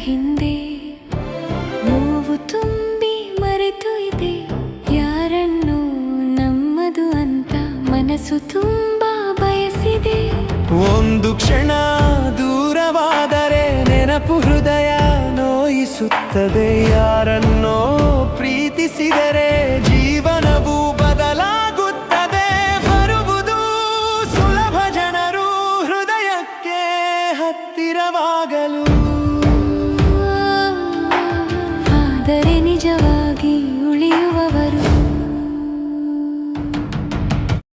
ಹಿಂದೆ ನೋವು ತುಂಬಿ ಮರೆತು ಇದೆ ಯಾರನ್ನು ನಮ್ಮದು ಅಂತ ಮನಸ್ಸು ತುಂಬಾ ಬಯಸಿದೆ. ಒಂದು ಕ್ಷಣ ದೂರವಾದರೆ ನೆನಪು ಹೃದಯ ನೋಯಿಸುತ್ತದೆ. ಯಾರನ್ನೋ ಪ್ರೀತಿಸಿದರೆ